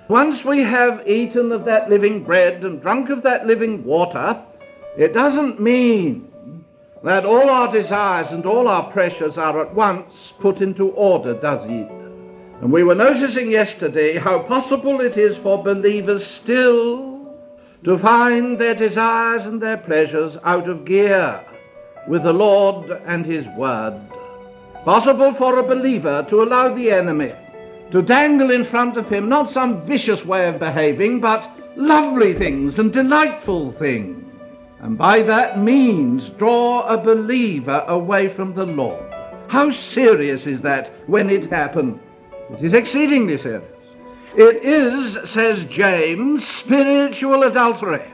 Once we have eaten of that living bread and drunk of that living water, it doesn't mean that all our desires and all our pressures are at once put into order, does it? And we were noticing yesterday how possible it is for believers still to find their desires and their pleasures out of gear with the Lord and His Word. Possible for a believer to allow the enemy to dangle in front of him not some vicious way of behaving, but lovely things and delightful things, and by that means draw a believer away from the Lord. How serious is that when it happens? It is exceedingly serious. It is, says James, spiritual adultery.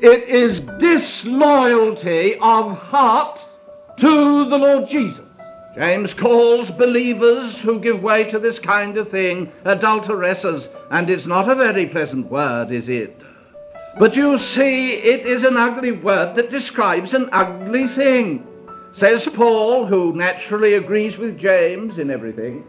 It is disloyalty of heart to the Lord Jesus. James calls believers who give way to this kind of thing adulteresses, and it's not a very pleasant word, is it? But you see, it is an ugly word that describes an ugly thing. Says Paul, who naturally agrees with James in everything,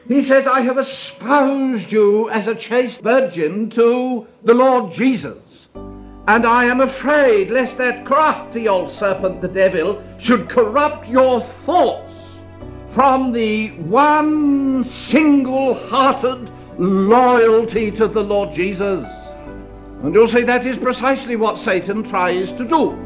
he says, I have espoused you as a chaste virgin to the Lord Jesus, and I am afraid lest that crafty old serpent, the devil, should corrupt your thoughts from the one single-hearted loyalty to the Lord Jesus. And you'll see that is precisely what Satan tries to do,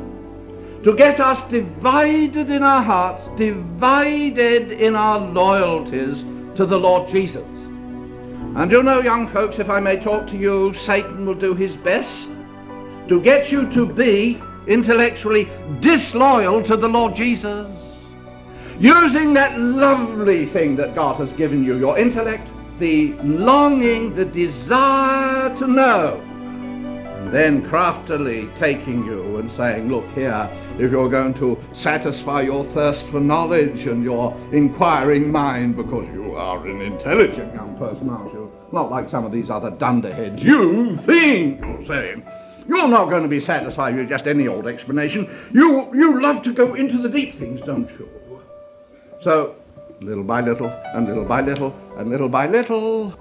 to get us divided in our hearts, divided in our loyalties to the Lord Jesus. And you know, young folks, if I may talk to you, Satan will do his best to get you to be intellectually disloyal to the Lord Jesus, using that lovely thing that God has given you, your intellect, the longing, the desire to know, and then craftily taking you and saying, look here, if you're going to satisfy your thirst for knowledge and your inquiring mind, because you are an intelligent young person, aren't you? Not like some of these other dunderheads. You think, you're saying, you're not going to be satisfied with just any old explanation. You love to go into the deep things, don't you? So, little by little, and little by little, and little by little,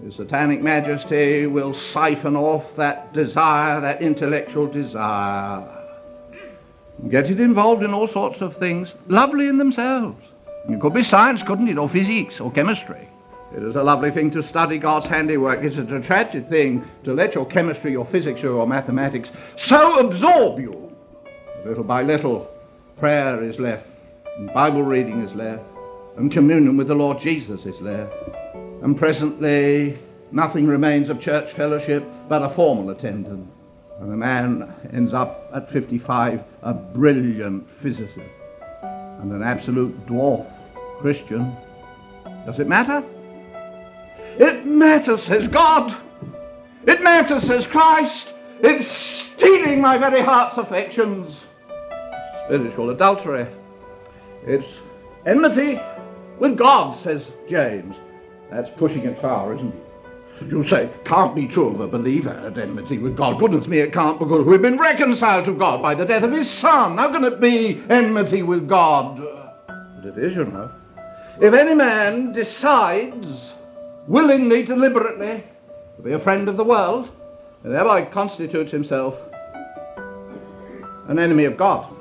His Satanic Majesty will siphon off that desire, that intellectual desire, and get it involved in all sorts of things, lovely in themselves. It could be science, couldn't it, or physics, or chemistry. It is a lovely thing to study God's handiwork. It's a tragic thing to let your chemistry, your physics, or your mathematics so absorb you. Little by little, prayer is left, and Bible reading is left, and communion with the Lord Jesus is left. And presently, nothing remains of church fellowship but a formal attendance. And the man ends up at 55 a brilliant physicist and an absolute dwarf Christian. Does it matter? It matters, says God. It matters, says Christ. It's stealing my very heart's affections. Spiritual adultery. It's enmity with God, says James. That's pushing it far, isn't it? You say, can't be true of a believer at enmity with God. Goodness me, it can't, because we've been reconciled to God by the death of His Son. How can it be enmity with God? But it is, you know. If any man decides willingly, deliberately, to be a friend of the world, and thereby constitutes himself an enemy of God.